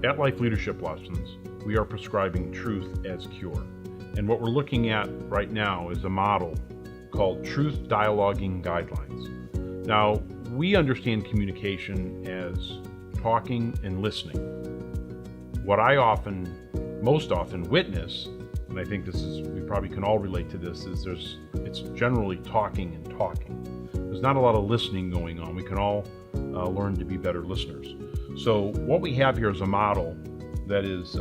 At Life Leadership Lessons, we are prescribing truth as cure. And what we're looking at right now is a model called Truth Dialoguing Guidelines. Now, we understand communication as talking and listening. What I most often witness, and I think we probably can all relate to this, is it's generally talking and talking. There's not a lot of listening going on. We can all learn to be better listeners. So what we have here is a model that is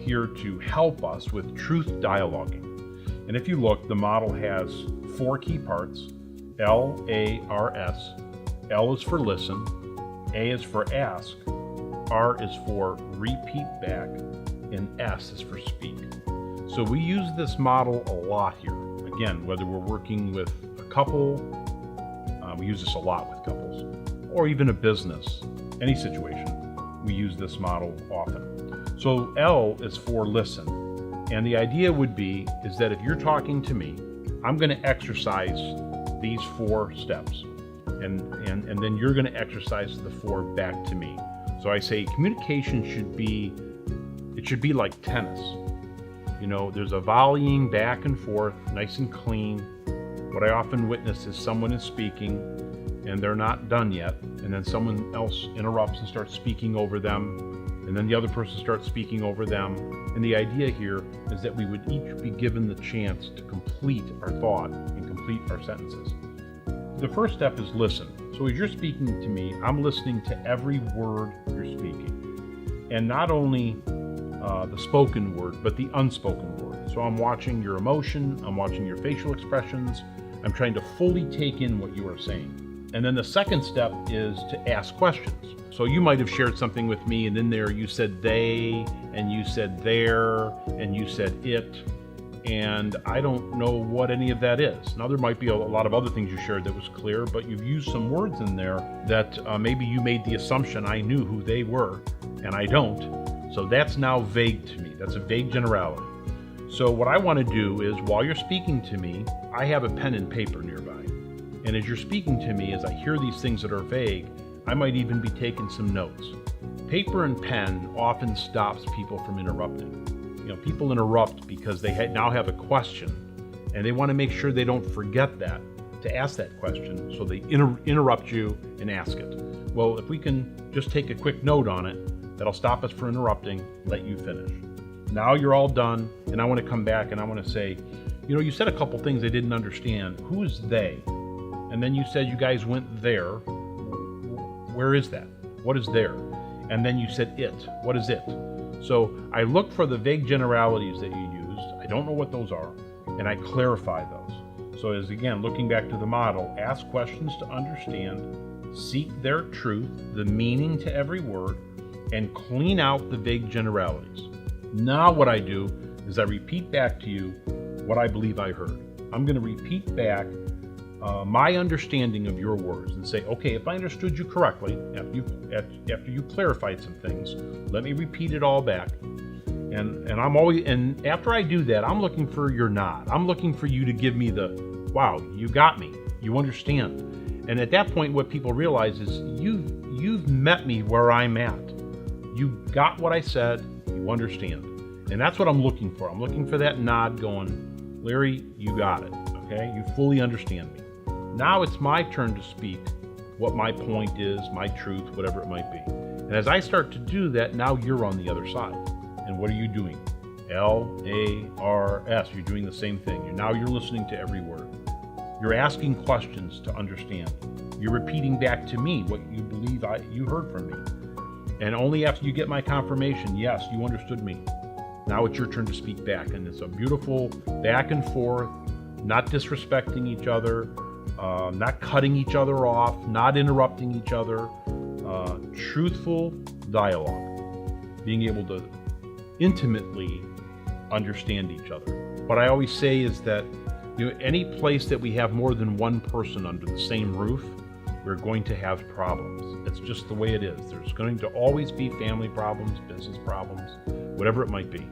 here to help us with truth dialoguing. And if you look, the model has 4 key parts: L-A-R-S. L is for listen, A is for ask, R is for repeat back, and S is for speak. So we use this model a lot here. Again, whether we're working with a couple, we use this a lot with couples, or even a business, any situation, we use this model often. So L is for listen. And the idea would be is that if you're talking to me, I'm going to exercise these 4 steps. And then you're going to exercise the 4 back to me. So I say communication should be like tennis. You know, there's a volleying back and forth, nice and clean. What I often witness is someone is speaking and they're not done yet, and then someone else interrupts and starts speaking over them, and then the other person starts speaking over them. And the idea here is that we would each be given the chance to complete our thought and complete our sentences. The first step is listen. So as you're speaking to me, I'm listening to every word you're speaking. And not only the spoken word, but the unspoken word. So I'm watching your emotion, I'm watching your facial expressions, I'm trying to fully take in what you are saying. And then the second step is to ask questions. So you might have shared something with me, and in there you said they, and you said their, and you said it, and I don't know what any of that is. Now, there might be a lot of other things you shared that was clear, but you've used some words in there that maybe you made the assumption I knew who they were, and I don't. So that's now vague to me. That's a vague generality. So what I want to do is, while you're speaking to me, I have a pen and paper nearby. And as you're speaking to me, as I hear these things that are vague, I might even be taking some notes. Paper and pen often stops people from interrupting. You know, people interrupt because they now have a question, and they want to make sure they don't forget to ask that question, so they interrupt you and ask it. Well, if we can just take a quick note on it, that'll stop us from interrupting, let you finish. Now you're all done, and I want to come back and I want to say, you know, you said a couple things I didn't understand. Who's they? And then you said you guys went there. Where is that? What is there? And then you said it. What is it? So I look for the vague generalities that you used. I don't know what those are, and I clarify those. So as again, looking back to the model, ask questions to understand, seek their truth, the meaning to every word, and clean out the vague generalities. Now what I do is I repeat back to you what I believe I heard. I'm going to repeat back my understanding of your words and say, okay, if I understood you correctly, after you clarified some things, let me repeat it all back. And after I do that, I'm looking for your nod. I'm looking for you to give me the, wow, you got me, you understand. And at that point, what people realize is you've met me where I'm at. You got what I said, you understand. And that's what I'm looking for. I'm looking for that nod going, Larry, you got it, okay? You fully understand me. Now it's my turn to speak what my point is, my truth, whatever it might be. And as I start to do that, now you're on the other side. And what are you doing? L-A-R-S, you're doing the same thing. Now you're listening to every word. You're asking questions to understand. You're repeating back to me what you believe you heard from me. And only after you get my confirmation, yes, you understood me. Now it's your turn to speak back. And it's a beautiful back and forth, not disrespecting each other, not cutting each other off, not interrupting each other, truthful dialogue, being able to intimately understand each other. What I always say is that, you know, any place that we have more than one person under the same roof, we're going to have problems. It's just the way it is. There's going to always be family problems, business problems, whatever it might be.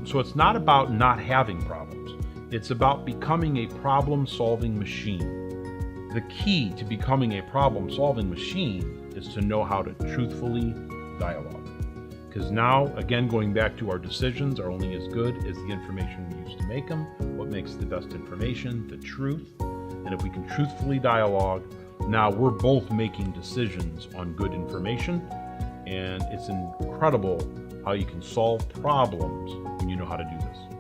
So it's not about not having problems. It's about becoming a problem-solving machine. The key to becoming a problem-solving machine is to know how to truthfully dialogue. Because now, again, going back to our decisions are only as good as the information we use to make them. What makes the best information? The truth. And if we can truthfully dialogue, now we're both making decisions on good information. And it's incredible how you can solve problems when you know how to do this.